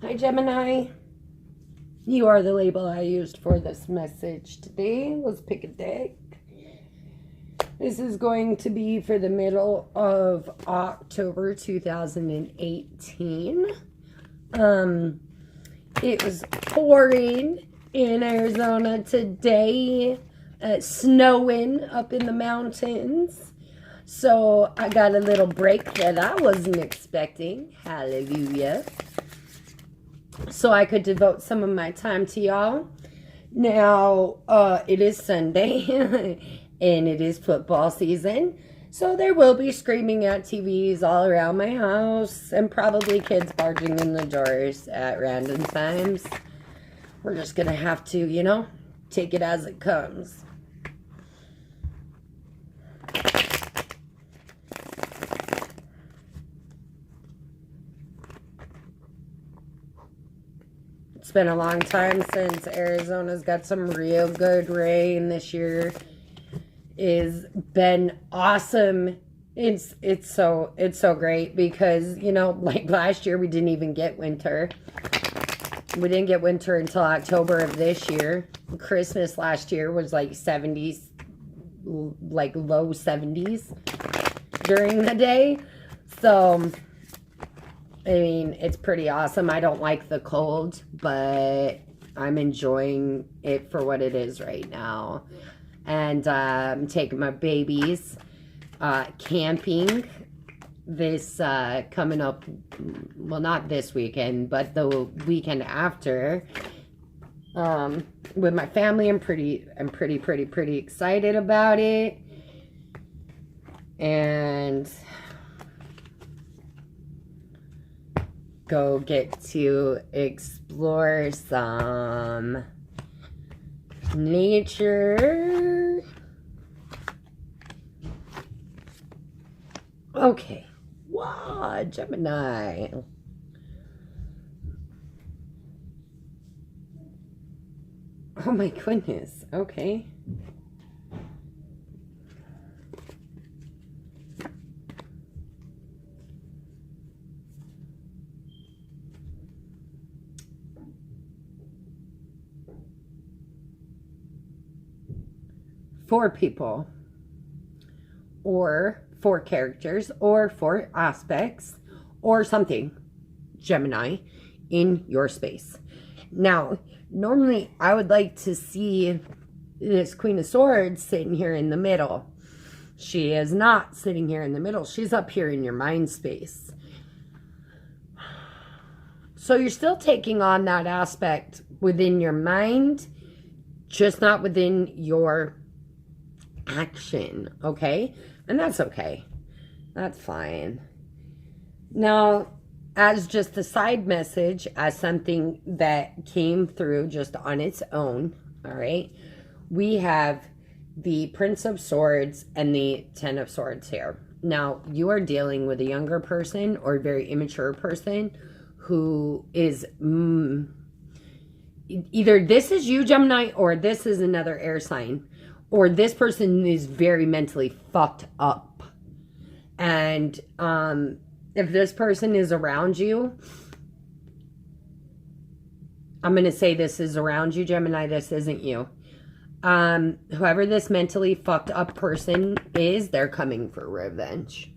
Hi, Gemini. You are the label I used for this message today. Let's pick a deck. This is going to be for the middle of October 2018. It was pouring in Arizona today, snowing up in the mountains. So I got a little break that I wasn't expecting. Hallelujah. So I could devote some of my time to y'all. Now, it is Sunday, and it is football season. So there will be screaming at TVs all around my house, and probably kids barging in the doors at random times. We're just going to have to, take it as it comes. It's been a long time since Arizona's got some real good rain. This year has been awesome. It's so great because, like last year we didn't even get winter. We didn't get winter until October of this year. Christmas last year was like 70s, like low 70s during the day. So I mean, it's pretty awesome. I don't like the cold, but I'm enjoying it for what it is right now. And I'm taking my babies camping this coming up, well, not this weekend, but the weekend after, with my family. I'm pretty excited about it. And go get to explore some nature. Okay. Wow, Gemini. Oh my goodness. Okay. Four people, or four characters, or four aspects, or something, Gemini, in your space. Now, normally I would like to see this Queen of Swords sitting here in the middle. She is not sitting here in the middle. She's up here in your mind space. So you're still taking on that aspect within your mind, just not within your action, okay? And that's okay. That's fine. Now, as just a side message, as something that came through just on its own, all right, we have the Prince of Swords and the Ten of Swords here. Now, you are dealing with a younger person or a very immature person who is either this is you, Gemini, or this is another air sign. Or this person is very mentally fucked up. And if this person is around you, I'm going to say this is around you, Gemini. This isn't you. Whoever this mentally fucked up person is, they're coming for revenge.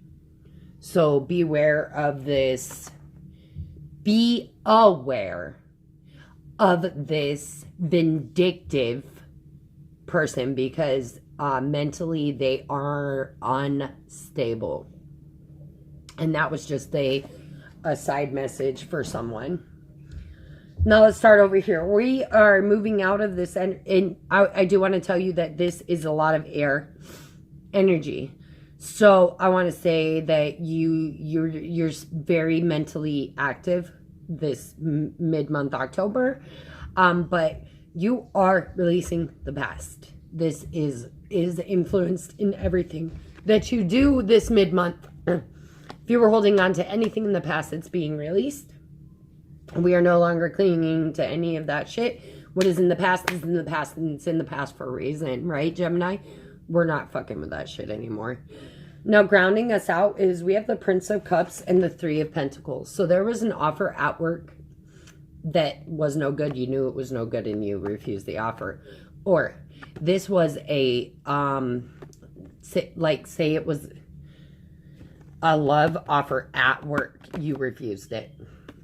So beware of this. Be aware of this vindictive person, because mentally they are unstable. And that was just a side message for someone. Now let's start over here. We are moving out of this, and I do want to tell you that this is a lot of air energy. So I want to say that you're very mentally active this mid-month October, but you are releasing the past. This is influenced in everything that you do this mid-month. If you were holding on to anything in the past, it's being released. We are no longer clinging to any of that shit. What is in the past is in the past, and it's in the past for a reason, right, Gemini? We're not fucking with that shit anymore. Now, grounding us out is we have the Prince of Cups and the Three of Pentacles. So there was an offer at work that was no good. You knew it was no good and you refused the offer. Or this was a, say it was a love offer at work. You refused it.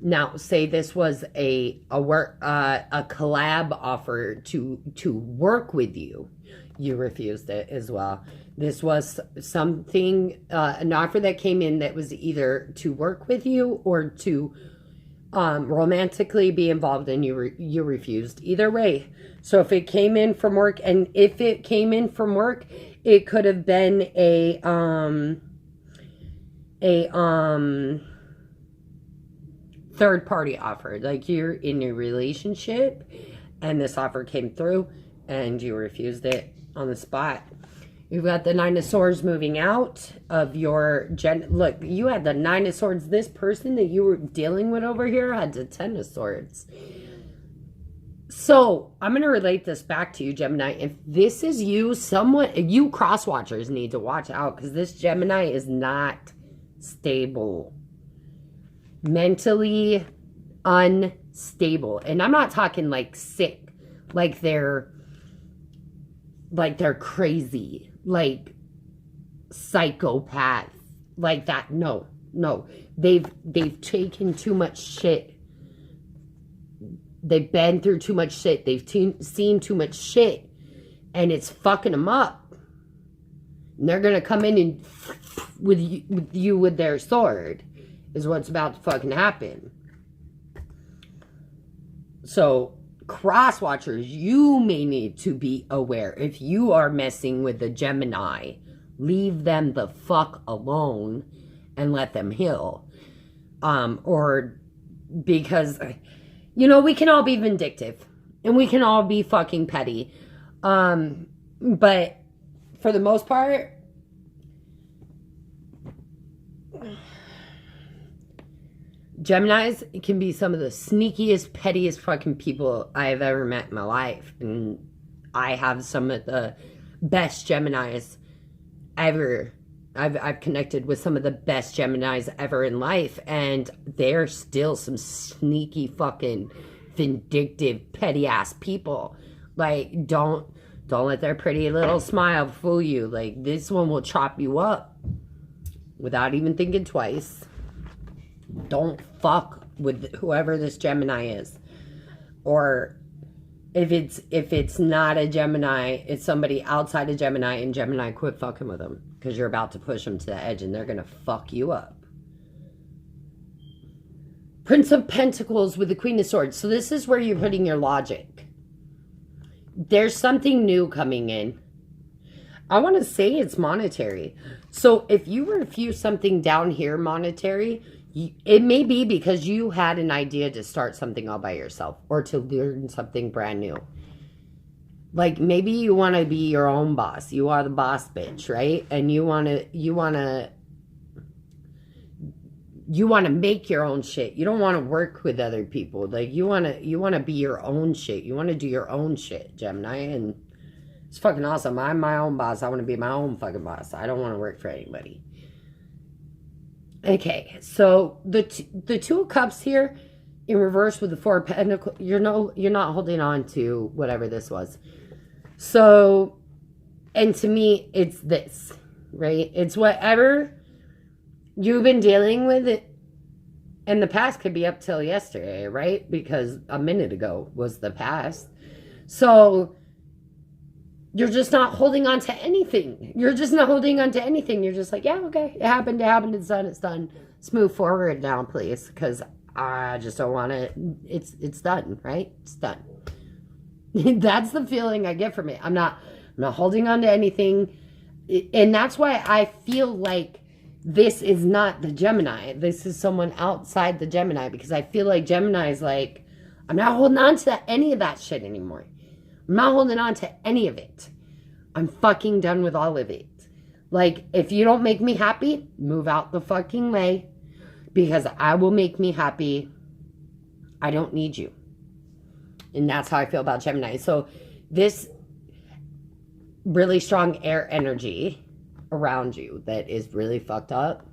Now, say this was a collab offer to work with you. You refused it as well. This was something, an offer that came in that was either to work with you or to romantically be involved, and you refused. Either way. So if it came in from work, and if it came in from work, it could have been a third party offer. Like you're in your relationship and this offer came through and you refused it on the spot. You've got the Nine of Swords moving out of your look, you had the Nine of Swords. This person that you were dealing with over here had the Ten of Swords. So I'm going to relate this back to you, Gemini. If this is you, you cross watchers need to watch out, because this Gemini is not stable. Mentally unstable. And I'm not talking like sick, like they're crazy, like psychopath, like that. No. They've taken too much shit. They've been through too much shit. They've seen too much shit, and it's fucking them up. And they're gonna come in and with you with their sword is what's about to fucking happen. So, cross watchers, you may need to be aware. If you are messing with the Gemini, leave them the fuck alone and let them heal. Or because, you know, we can all be vindictive and we can all be fucking petty. But for the most part, Geminis can be some of the sneakiest, pettiest fucking people I have ever met in my life. And I have some of the best Geminis ever. I've connected with some of the best Geminis ever in life. And they're still some sneaky fucking vindictive, petty ass people. Like, don't let their pretty little smile fool you. Like, this one will chop you up without even thinking twice. Don't fuck with whoever this Gemini is. Or if it's not a Gemini, it's somebody outside of Gemini, and Gemini, quit fucking with them, because you're about to push them to the edge and they're going to fuck you up. Prince of Pentacles with the Queen of Swords. So this is where you're putting your logic. There's something new coming in. I want to say it's monetary. So if you refuse something down here monetary, it may be because you had an idea to start something all by yourself or to learn something brand new. Like, maybe you want to be your own boss. You are the boss bitch, right? And you want to make your own shit. You don't want to work with other people. Like, you want to be your own shit. You want to do your own shit, Gemini. And it's fucking awesome. I'm my own boss. I want to be my own fucking boss. I don't want to work for anybody. Okay, so the Two of Cups here in reverse with the Four of Pentacles. You're not holding on to whatever this was. So, and to me, it's this, right? It's whatever you've been dealing with it. And the past could be up till yesterday, right? Because a minute ago was the past. So you're just not holding on to anything. You're just not holding on to anything. You're just like, yeah, okay, it happened, it's done. Let's move forward now, please, because I just don't want to. It's done, right? It's done. That's the feeling I get from it. I'm not holding on to anything, and that's why I feel like this is not the Gemini. This is someone outside the Gemini, because I feel like Gemini is like, I'm not holding on to any of that shit anymore. I'm not holding on to any of it. I'm fucking done with all of it. Like, if you don't make me happy, move out the fucking way, because I will make me happy. I don't need you. And that's how I feel about Gemini. So this really strong air energy around you that is really fucked up.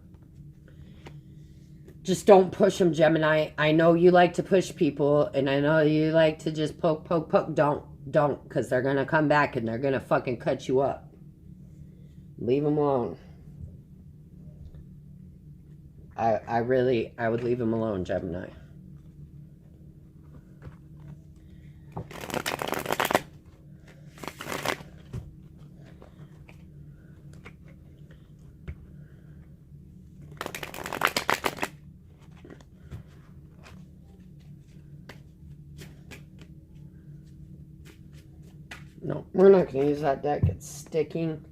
Just don't push them, Gemini. I know you like to push people, and I know you like to just poke, poke, poke. Don't, because they're going to come back and they're going to fucking cut you up. Leave them alone. I would leave them alone, Gemini. No, we're not going to use that deck. It's sticking.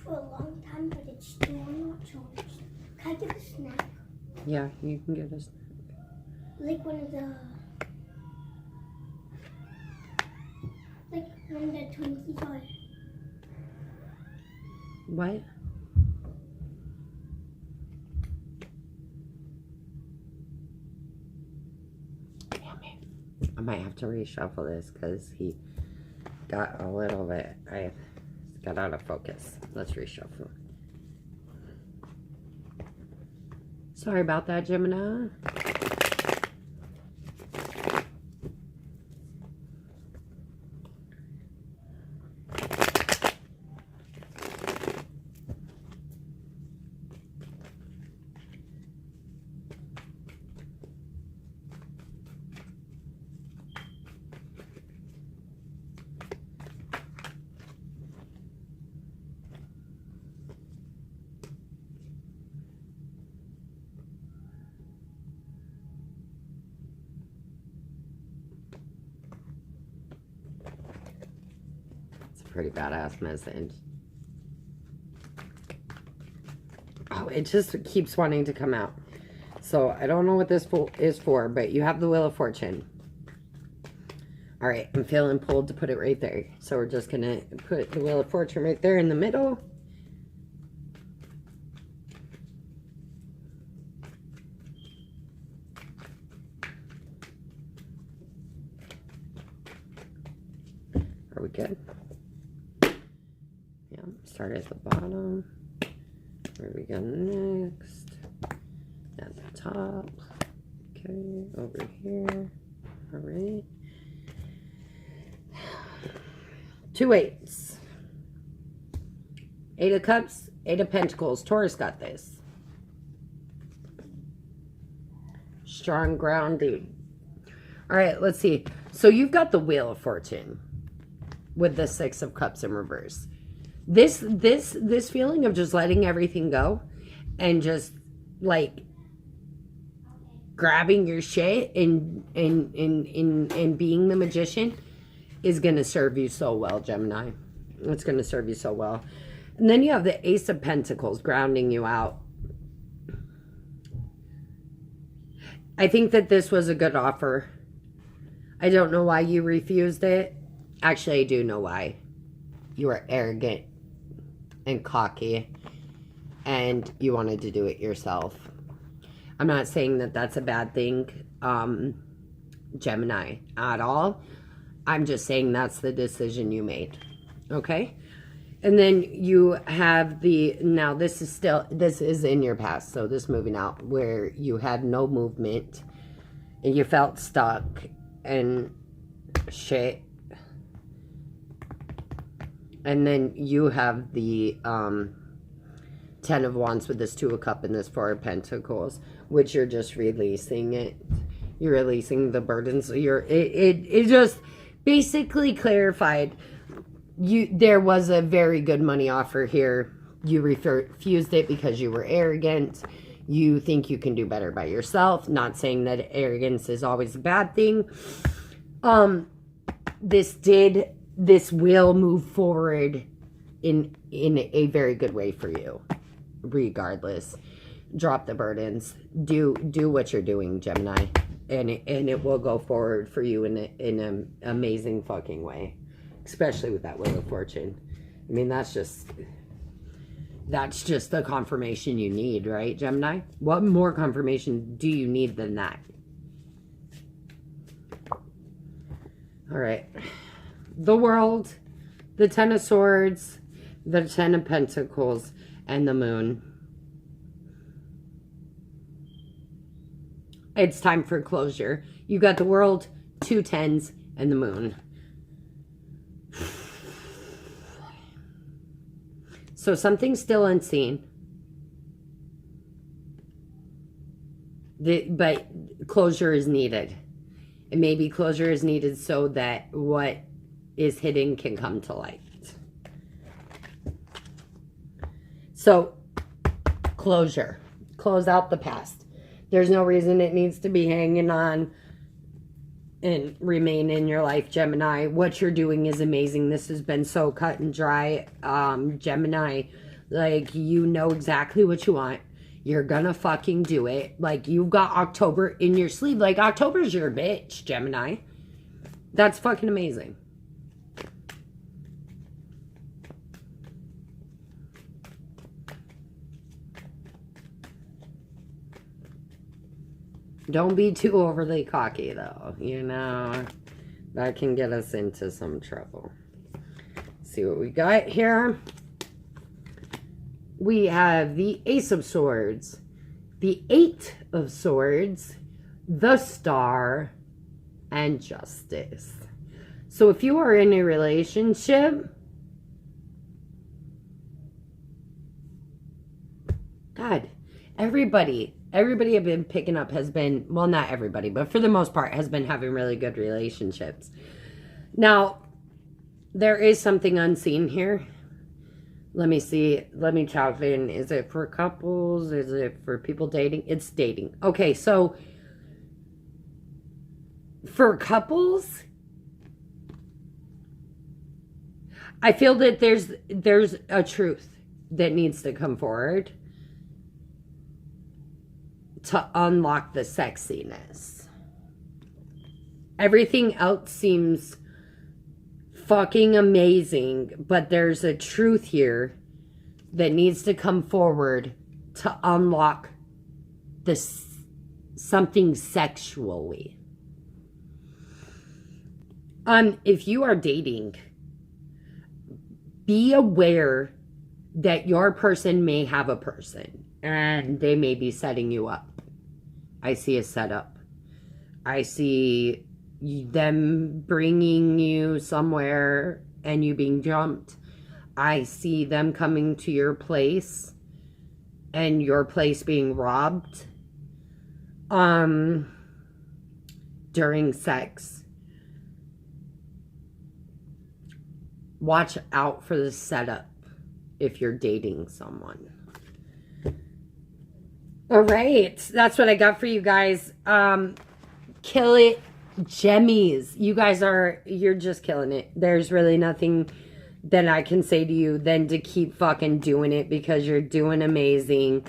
For a long time, but it's still not charged. Can I get a snack? Yeah, you can get a snack. Like one of the Twinkies are. What? Damn it. I might have to reshuffle this because he got a little bit. I got out of focus. Let's reshuffle. Sorry about that, Gemini. Pretty badass message. Oh, it just keeps wanting to come out. So I don't know what this is for, but you have the Wheel of Fortune. All right, I'm feeling pulled to put it right there. So we're just gonna put the Wheel of Fortune right there in the middle. Are we good? Start at the bottom. Where we go next? At the top. Okay, over here. All right. 2 8s. 8 of Cups, 8 of Pentacles. Taurus got this. Strong ground, dude. All right, let's see. So you've got the Wheel of Fortune with the 6 of Cups in reverse. This feeling of just letting everything go and just like grabbing your shit and being the magician is going to serve you so well, Gemini. It's going to serve you so well. And then you have the Ace of Pentacles grounding you out. I think that this was a good offer. I don't know why you refused it. Actually, I do know why. You were arrogant and cocky, and you wanted to do it yourself. I'm not saying that that's a bad thing, Gemini, at all. I'm just saying that's the decision you made, okay? And then you have the, now this is in your past, so this moving out, where you had no movement, and you felt stuck, and shit. And then you have the 10 of Wands with this 2 of Cups and this 4 of Pentacles, which you're just releasing it. You're releasing the burdens. It just basically clarified. There was a very good money offer here. You refused it because you were arrogant. You think you can do better by yourself. Not saying that arrogance is always a bad thing. This will move forward in a very good way for you. regardless. Drop the burdens. Do what you're doing, Gemini. And it will go forward for you in an amazing fucking way. Especially with that Wheel of Fortune. I mean, that's just the confirmation you need, right, Gemini? What more confirmation do you need than that? All right. The World, the Ten of Swords, the Ten of Pentacles, and the Moon. It's time for closure. You got the World, 2 tens, and the Moon. So something's still unseen. But closure is needed. And maybe closure is needed so that what is hidden can come to light. So, closure. Close out the past. There's no reason it needs to be hanging on and remain in your life, Gemini. What you're doing is amazing. This has been so cut and dry, Gemini. Like, you know exactly what you want. You're gonna fucking do it. Like, you've got October in your sleeve. Like, October's your bitch, Gemini. That's fucking amazing. Don't be too overly cocky, though. You know, that can get us into some trouble. See what we got here. We have the Ace of Swords, the Eight of Swords, the Star, and Justice. So if you are in a relationship, God, everybody I've been picking up has been, well, not everybody, but for the most part, has been having really good relationships. Now, there is something unseen here. Let me see. Let me talk in. Is it for couples? Is it for people dating? It's dating. Okay, so for couples, I feel that there's a truth that needs to come forward to unlock the sexiness. Everything else seems fucking amazing, but there's a truth here that needs to come forward to unlock this something sexually. If you are dating, be aware that your person may have a person and they may be setting you up. I see a setup. I see them bringing you somewhere and you being jumped. I see them coming to your place and your place being robbed during sex. Watch out for the setup if you're dating someone. All right, that's what I got for you guys. Kill it, Gemmies. You guys you're just killing it. There's really nothing that I can say to you than to keep fucking doing it, because you're doing amazing.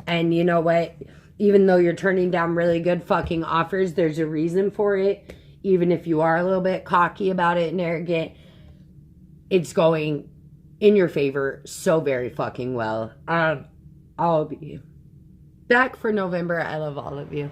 And you know what? Even though you're turning down really good fucking offers, there's a reason for it. Even if you are a little bit cocky about it and arrogant, it's going in your favor so very fucking well. I'll be back for November. I love all of you.